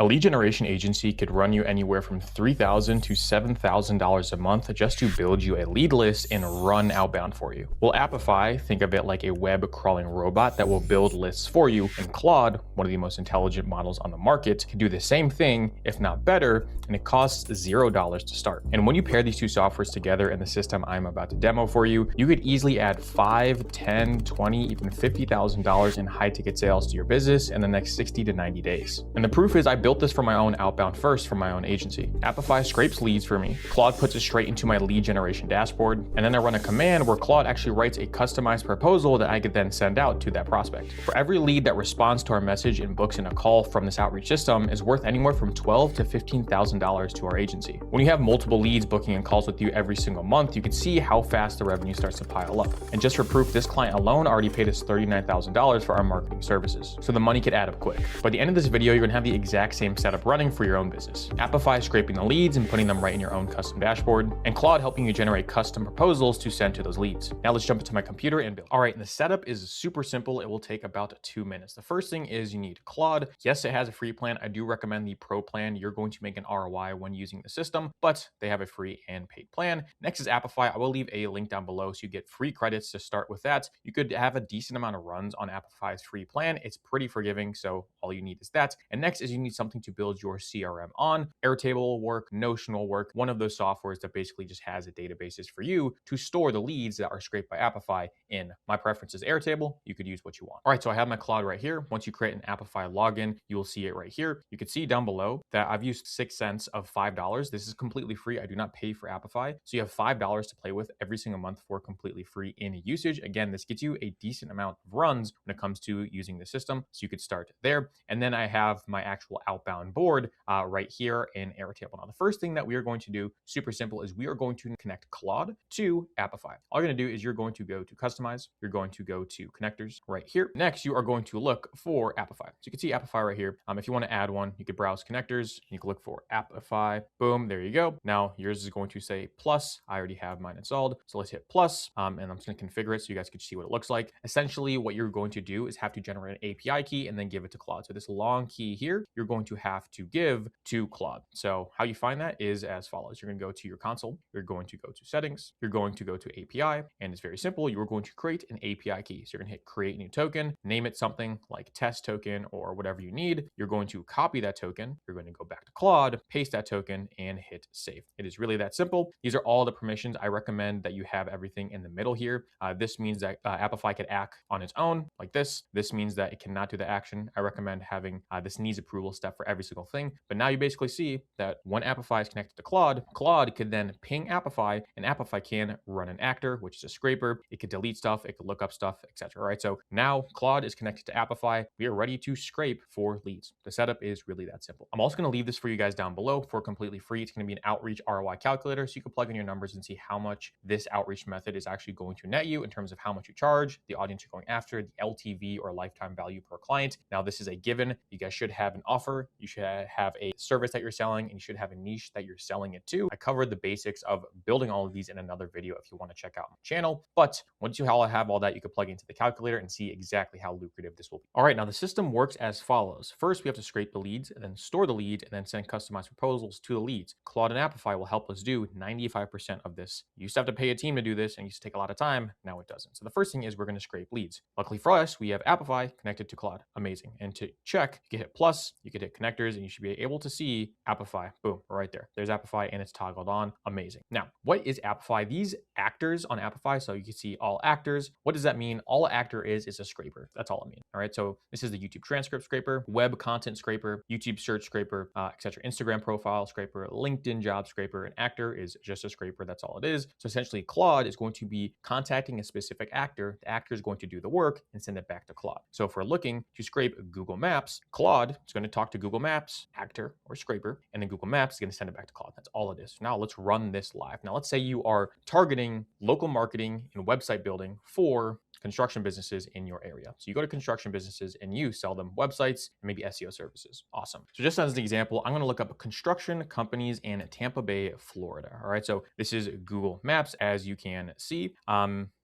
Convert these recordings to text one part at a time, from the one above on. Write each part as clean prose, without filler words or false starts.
A lead generation agency could run you anywhere from $3,000 to $7,000 a month just to build you a lead list and run outbound for you. Well, Apify, think of it like a web crawling robot that will build lists for you, and Claude, one of the most intelligent models on the market, can do the same thing, if not better, and it costs $0 to start. And when you pair these two softwares together in the system I'm about to demo for you, you could easily add $5, 10, 20, even $50,000 in high ticket sales to your business in the next 60 to 90 days. And the proof is I built this for my own outbound first from my own agency. Apify scrapes leads for me. Claude puts it straight into my lead generation dashboard. And then I run a command where Claude actually writes a customized proposal that I could then send out to that prospect. For every lead that responds to our message and books in a call from this outreach system is worth anywhere from $12,000 to $15,000 to our agency. When you have multiple leads booking in calls with you every single month, you can see how fast the revenue starts to pile up. And just for proof, this client alone already paid us $39,000 for our marketing services. So the money could add up quick. By the end of this video, you're gonna have the exact same setup running for your own business. Apify scraping the leads and putting them right in your own custom dashboard, and Claude helping you generate custom proposals to send to those leads. Now let's jump into my computer and build. All right, and the setup is super simple. It will take about 2 minutes. The first thing is you need Claude. Yes, it has a free plan. I do recommend the pro plan. You're going to make an ROI when using the system, but they have a free and paid plan. Next is Apify. I will leave a link down below so you get free credits to start with that. You could have a decent amount of runs on Apify's free plan. It's pretty forgiving, so all you need is that. And next is you need something to build your CRM on. Airtable will work, Notion will work, one of those softwares that basically just has a databases for you to store the leads that are scraped by Apify in. My preference is Airtable. You could use what you want. All right, so I have my Claude right here. Once you create an Apify login, you will see it right here. You can see down below that I've used 6 cents of $5. This is completely free. I do not pay for Apify. So you have $5 to play with every single month for completely free in usage. Again, this gets you a decent amount of runs when it comes to using the system. So you could start there. And then I have my actual outbound board right here in Airtable. Now, the first thing that we are going to do, super simple, is we are going to connect Claude to Apify. All you're going to do is you're going to go to customize. You're going to go to connectors right here. Next, you are going to look for Apify. So you can see Apify right here. If you want to add one, you could browse connectors. You can look for Apify. Boom, there you go. Now yours is going to say plus. I already have mine installed. So let's hit plus, and I'm just going to configure it so you guys can see what it looks like. Essentially, what you're going to do is have to generate an API key and then give it to Claude. So this long key here, you're going to have to give to Claude. So how you find that is as follows. You're going to go to your console. You're going to go to settings. You're going to go to API, and it's very simple. You're going to create an API key. So you're going to hit create new token, name it something like test token or whatever you need. You're going to copy that token. You're going to go back to Claude, paste that token, and hit save. It is really that simple. These are all the permissions. I recommend that you have everything in the middle here. This means that Apify could act on its own like this. This means that it cannot do the action. I recommend having this needs approval step for every single thing. But now you basically see that when Apify is connected to Claude, Claude could then ping Apify, and Apify can run an actor, which is a scraper. It could delete stuff, it could look up stuff, etc. Right? So now Claude is connected to Apify. We are ready to scrape for leads. The setup is really that simple. I'm also going to leave this for you guys down below for completely free. It's going to be an outreach ROI calculator, so you can plug in your numbers and see how much this outreach method is actually going to net you in terms of how much you charge, the audience you're going after, the LTV or lifetime value per client. Now, this is a given. You guys should have an offer. You should have a service that you're selling, and you should have a niche that you're selling it to. I covered the basics of building all of these in another video if you want to check out my channel. But once you all have all that, you can plug into the calculator and see exactly how lucrative this will be. All right, now the system works as follows. First, we have to scrape the leads, and then store the leads, and then send customized proposals to the leads. Claude and Apify will help us do 95% of this. You used to have to pay a team to do this, and it used to take a lot of time. Now it doesn't. So the first thing is we're going to scrape leads. Luckily for us, we have Apify connected to Claude. Amazing. And to check, you can hit plus, you can hit connectors, and you should be able to see Apify. Boom, right there. There's Apify, and it's toggled on. Amazing. Now, what is Apify? These actors on Apify, so you can see all actors. What does that mean? All actor is a scraper. That's all it means. All right. So this is the YouTube transcript scraper, web content scraper, YouTube search scraper, etc. Instagram profile scraper, LinkedIn job scraper. An actor is just a scraper. That's all it is. So essentially, Claude is going to be contacting a specific actor. The actor is going to do the work and send it back to Claude. So if we're looking to scrape Google Maps, Claude is going to talk to Google Maps, actor or scraper, and then Google Maps is going to send it back to Claude. That's all it is. Now let's run this live. Now let's say you are targeting local marketing and website building for construction businesses in your area. So you go to construction businesses and you sell them websites and maybe SEO services. Awesome. So just as an example, I'm going to look up construction companies in Tampa Bay, Florida. All right. So this is Google Maps, as you can see.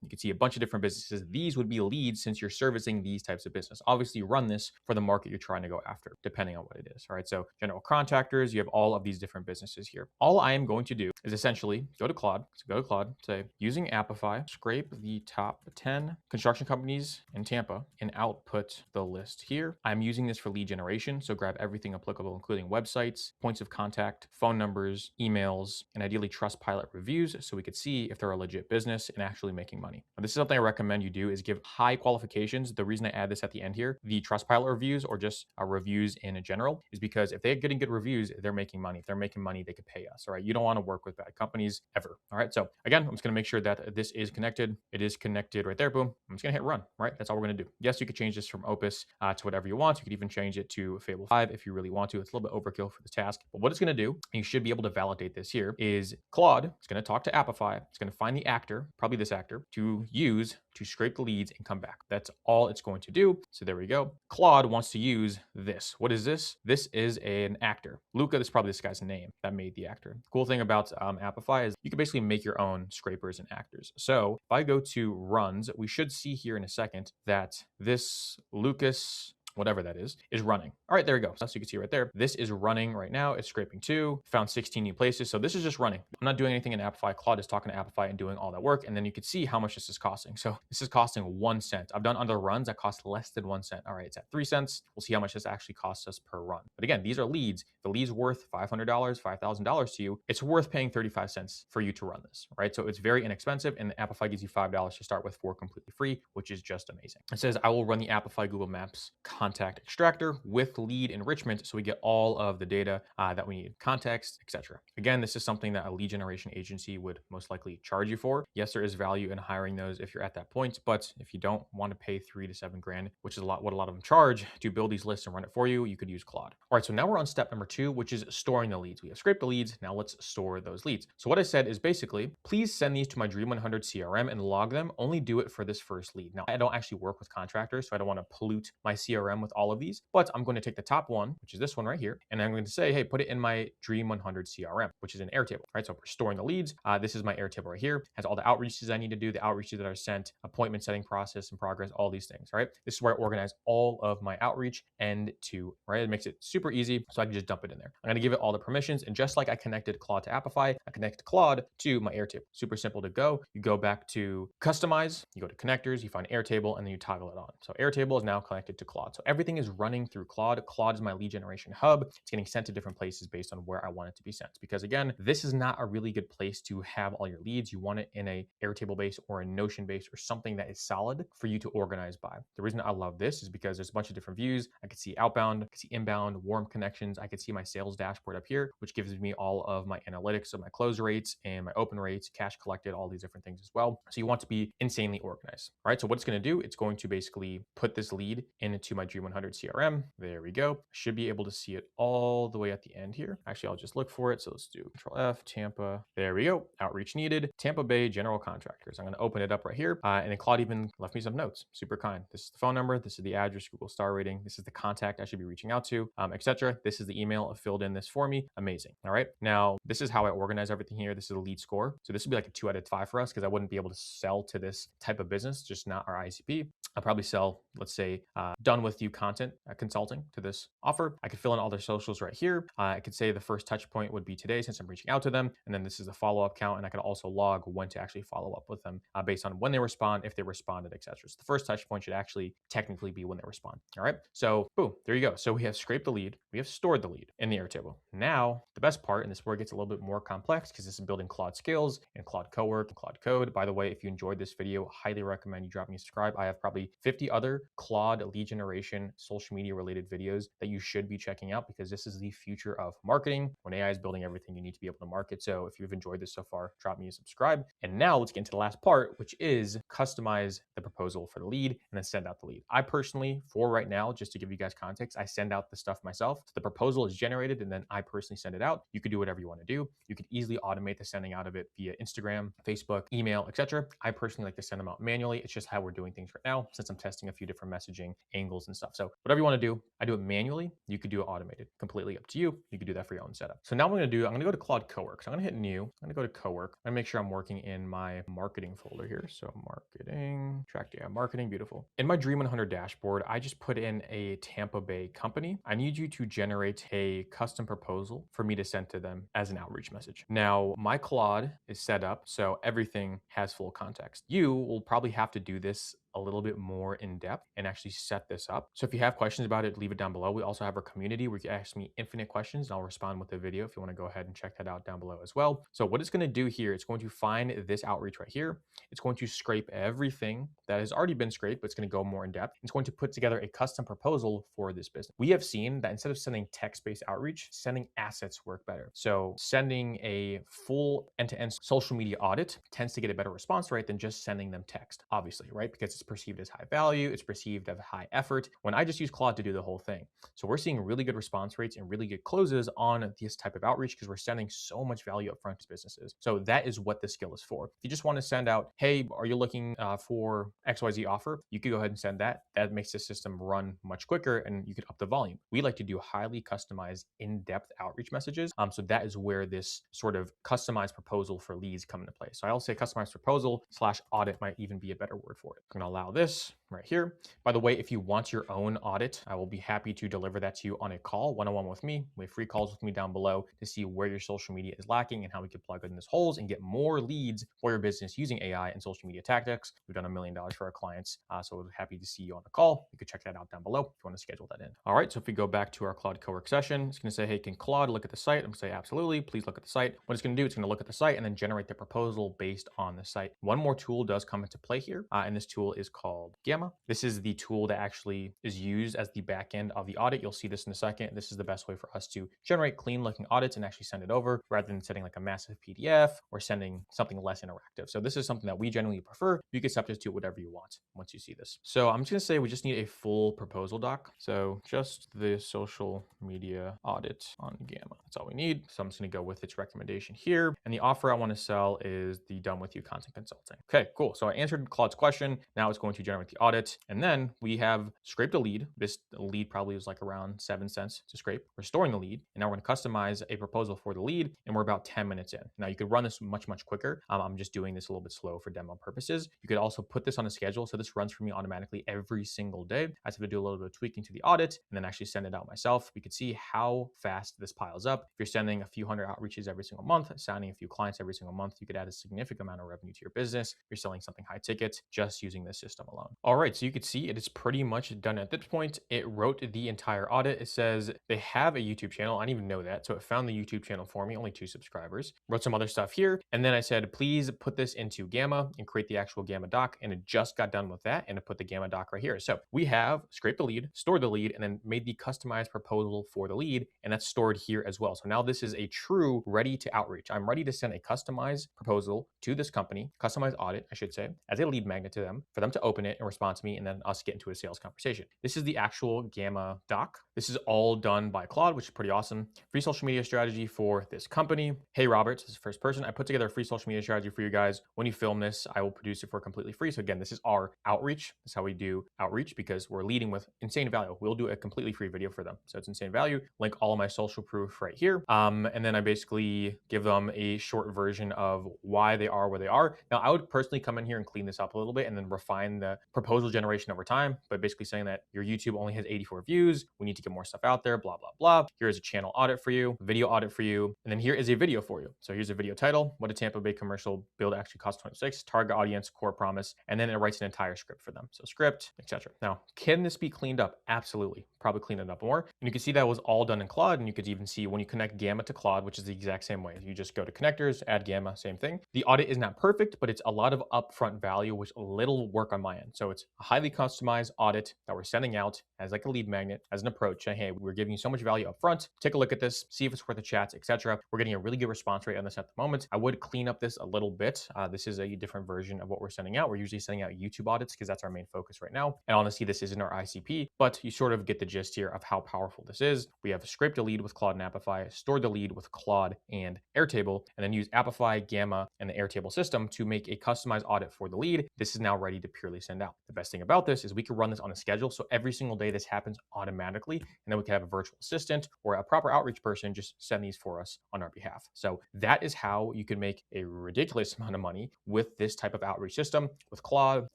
You can see a bunch of different businesses. These would be leads since you're servicing these types of business. Obviously, you run this for the market you're trying to go after, depending on what it is. All right. So general contractors, you have all of these different businesses here. All I am going to do is essentially go to Claude. So go to Claude, say using Apify, scrape the top 10 construction companies in Tampa and output the list here. I'm using this for lead generation. So grab everything applicable, including websites, points of contact, phone numbers, emails, and ideally Trustpilot reviews so we could see if they're a legit business and actually making money. Now, this is something I recommend you do is give high qualifications. The reason I add this at the end here, the Trustpilot reviews or just reviews in general, is because if they're getting good reviews, they're making money. If they're making money, they could pay us. All right. You don't want to work with bad companies ever. All right. So again, I'm just going to make sure that this is connected. It is connected right there. Boom. I'm just going to hit run. Right. That's all we're going to do. Yes, you could change this from Opus to whatever you want. You could even change it to Fable 5 if you really want to. It's a little bit overkill for the task. But what it's going to do, and you should be able to validate this here, is Claude is going to talk to Apify. It's going to find the actor, probably this actor, to use to scrape the leads and come back. That's all it's going to do. So there we go. Claude wants to use this. What is this? This is an actor. Luca, this is probably this guy's name that made the actor. The cool thing about Apify is you can basically make your own scrapers and actors. So if I go to runs, we should see here in a second that this Lucas, whatever that is running. All right, there we go. So you can see right there, this is running right now. It's scraping 2, found 16 new places. So this is just running. I'm not doing anything in Apify. Claude is talking to Apify and doing all that work. And then you can see how much this is costing. So this is costing 1 cent. I've done other runs that cost less than 1 cent. All right, it's at 3 cents. We'll see how much this actually costs us per run. But again, these are leads. If the lead's worth $500, $5,000 to you, it's worth paying 35 cents for you to run this, right? So it's very inexpensive, and Apify gives you $5 to start with for completely free, which is just amazing. It says, I will run the Apify Google Maps contact extractor with lead enrichment so we get all of the data that we need, context, etc. Again, this is something that a lead generation agency would most likely charge you for. Yes, there is value in hiring those if you're at that point, but if you don't want to pay 3 to 7 grand, which is what a lot of them charge to build these lists and run it for you, you could use Claude. All right, so now we're on step number 2, which is storing the leads. We have scraped the leads. Now let's store those leads. So what I said is basically, please send these to my Dream 100 CRM and log them. Only do it for this first lead. Now, I don't actually work with contractors, so I don't want to pollute my CRM with all of these, but I'm going to take the top one, which is this one right here, and I'm going to say, hey, put it in my Dream 100 CRM, which is an Airtable, right? So we're storing the leads. This is my Airtable right here. Has all the outreaches I need to do, the outreaches that are sent, appointment setting process and progress, all these things, right? This is where I organize all of my outreach end to, right? It makes it super easy, so I can just dump it in there. I'm going to give it all the permissions, and just like I connected Claude to Apify, I connect Claude to my Airtable. Super simple to go. You go back to customize, you go to connectors, you find Airtable, and then you toggle it on. So Airtable is now connected to Claude. So everything is running through Claude. Claude is my lead generation hub. It's getting sent to different places based on where I want it to be sent. Because again, this is not a really good place to have all your leads. You want it in a Airtable base or a Notion base or something that is solid for you to organize by. The reason I love this is because there's a bunch of different views. I could see outbound, I could see inbound, warm connections. I could see my sales dashboard up here, which gives me all of my analytics of my close rates and my open rates, cash collected, all these different things as well. So you want to be insanely organized. All right. So what it's going to do, it's going to basically put this lead into my Dream 100 CRM. There we go. Should be able to see it all the way at the end here. Actually, I'll just look for it. So let's do Control F, Tampa. There we go. Outreach needed. Tampa Bay General Contractors. I'm going to open it up right here. And then Claude even left me some notes. Super kind. This is the phone number. This is the address, Google star rating. This is the contact I should be reaching out to, etc. This is the email. Filled in this for me. Amazing. All right. Now, this is how I organize everything here. This is a lead score. So this would be like a 2 out of 5 for us because I wouldn't be able to sell to this type of business, just not our ICP. I'll probably sell, let's say, done with you content consulting to this offer. I could fill in all their socials right here. I could say the first touch point would be today since I'm reaching out to them. And then this is the follow-up count. And I could also log when to actually follow up with them based on when they respond, if they responded, etc. So the first touch point should actually technically be when they respond. All right. So boom, there you go. So we have scraped the lead. We have stored the lead in the Airtable. Now, the best part, and this is where it gets a little bit more complex because this is building Claude skills and Claude Cowork and Claude Code. By the way, if you enjoyed this video, highly recommend you drop me a subscribe. I have probably 50 other Claude lead generation, social media related videos that you should be checking out because this is the future of marketing. When AI is building everything, you need to be able to market. So if you've enjoyed this so far, drop me a subscribe. And now let's get into the last part, which is customize the proposal for the lead and then send out the lead. I personally, for right now, just to give you guys context, I send out the stuff myself. So the proposal is generated and then I personally send it out. You could do whatever you want to do. You could easily automate the sending out of it via Instagram, Facebook, email, etc. I personally like to send them out manually. It's just how we're doing things right now. since I'm testing a few different messaging angles and stuff. So whatever you want to do, I do it manually. You could do it automated, completely up to you. You could do that for your own setup. So now what I'm going to go to Claude Cowork. So I'm going to hit new. I'm going to go to Cowork. I'm going to make sure I'm working in my marketing folder here. So marketing, track data, marketing, beautiful. In my Dream 100 dashboard, I just put in a Tampa Bay company. I need you to generate a custom proposal for me to send to them as an outreach message. Now, my Claude is set up so everything has full context. You will probably have to do this a little bit more in depth and actually set this up. So if you have questions about it, leave it down below. We also have our community where you can ask me infinite questions and I'll respond with a video if you want to go ahead and check that out down below as well. So what it's going to do here, it's going to find this outreach right here. It's going to scrape everything that has already been scraped, but it's going to go more in depth. It's going to put together a custom proposal for this business. We have seen that instead of sending text-based outreach, sending assets work better. So sending a full end-to-end social media audit tends to get a better response rate than just sending them text, obviously, right? Because it's perceived as high value, it's perceived as high effort when I just use Claude to do the whole thing. So we're seeing really good response rates and really good closes on this type of outreach because we're sending so much value up front to businesses. So that is what this skill is for. If you just want to send out, hey, are you looking for XYZ offer? You could go ahead and send that. That makes the system run much quicker and you could up the volume. We like to do highly customized, in-depth outreach messages. So that is where this sort of customized proposal for leads come into play. So I'll say customized proposal / audit might even be a better word for it. I'm going to allow this right here. By the way, if you want your own audit, I will be happy to deliver that to you on a call, one-on-one with me. We have free calls with me down below to see where your social media is lacking and how we can plug in those holes and get more leads for your business using AI and social media tactics. We've done $1 million for our clients. So we're happy to see you on the call. You can check that out down below if you want to schedule that in. All right. So if we go back to our Claude Cowork session, it's going to say, hey, can Claude look at the site? I'm going to say, absolutely. Please look at the site. What it's going to do, it's going to look at the site and then generate the proposal based on the site. One more tool does come into play here. And this tool is called Gamma. This is the tool that actually is used as the back end of the audit. You'll see this in a second. This is the best way for us to generate clean looking audits and actually send it over rather than sending like a massive PDF or sending something less interactive. So this is something that we generally prefer. You can substitute whatever you want once you see this. So I'm just going to say we just need a full proposal doc. So just the social media audit on Gamma. That's all we need. So I'm just going to go with its recommendation here. And the offer I want to sell is the Done With You content consulting. Okay, cool. So I answered Claude's question. Now it's going to generate the audit. And then we have scraped a lead. This lead probably was like around 7 cents to scrape. We're storing the lead. And now we're going to customize a proposal for the lead. And we're about 10 minutes in. Now you could run this much, much quicker. I'm just doing this a little bit slow for demo purposes. You could also put this on a schedule. So this runs for me automatically every single day. I just have to do a little bit of tweaking to the audit and then actually send it out myself. We could see how fast this piles up. If you're sending a few hundred outreaches every single month, signing a few clients every single month, you could add a significant amount of revenue to your business. You're selling something high ticket just using this system alone. All right, so you could see it is pretty much done at this point. It wrote the entire audit. It says they have a YouTube channel. I didn't even know that. So it found the YouTube channel for me, only 2 subscribers. Wrote some other stuff here. And then I said, please put this into Gamma and create the actual Gamma doc. And it just got done with that and it put the Gamma doc right here. So we have scraped the lead, stored the lead, and then made the customized proposal for the lead. And that's stored here as well. So now this is a true ready to outreach. I'm ready to send a customized proposal to this company, customized audit, I should say, as a lead magnet to them, for them to open it and respond to me, and then us get into a sales conversation. This is the actual Gamma doc. This is all done by Claude, which is pretty awesome. Free social media strategy for this company. Hey, Roberts, this is the first person. I put together a free social media strategy for you guys. When you film this, I will produce it for completely free. So again, this is our outreach. This is how we do outreach because we're leading with insane value. We'll do a completely free video for them. So it's insane value. Link all of my social proof right here. And then I basically give them a short version of why they are where they are. Now, I would personally come in here and clean this up a little bit and then refine the proposal generation over time by basically saying that your YouTube only has 84 views. We need to get more stuff out there, blah, blah, blah. Here's a channel audit for you, video audit for you. And then here is a video for you. So here's a video title. What a Tampa Bay commercial build actually costs 26, target audience, core promise. And then it writes an entire script for them. So script, etc. Now, can this be cleaned up? Absolutely. Probably clean it up more. And you can see that was all done in Claude. And you could even see when you connect Gamma to Claude, which is the exact same way. You just go to connectors, add Gamma, same thing. The audit is not perfect, but it's a lot of upfront value, which little work on my end. So it's a highly customized audit that we're sending out as like a lead magnet, as an approach. Saying, hey, we're giving you so much value upfront. Take a look at this, see if it's worth a chat, etc. We're getting a really good response rate on this at the moment. I would clean up this a little bit. This is a different version of what we're sending out. We're usually sending out YouTube audits because that's our main focus right now. And honestly, this isn't our ICP, but you sort of get the gist here of how powerful this is. We have scraped a lead with Claude and Apify, stored the lead with Claude and Airtable, and then use Apify, Gamma, and the Airtable system to make a customized audit for the lead. This is now ready to to purely send out. The best thing about this is we can run this on a schedule. So every single day this happens automatically. And then we can have a virtual assistant or a proper outreach person just send these for us on our behalf. So that is how you can make a ridiculous amount of money with this type of outreach system with Claude,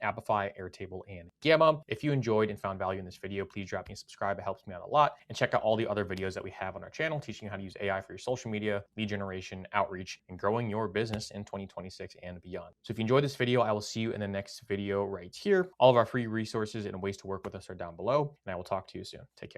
Apify, Airtable, and Gamma. If you enjoyed and found value in this video, please drop me a subscribe. It helps me out a lot. And check out all the other videos that we have on our channel teaching you how to use AI for your social media, lead generation, outreach, and growing your business in 2026 and beyond. So if you enjoyed this video, I will see you in the next video right here. All of our free resources and ways to work with us are down below, and I will talk to you soon. Take care.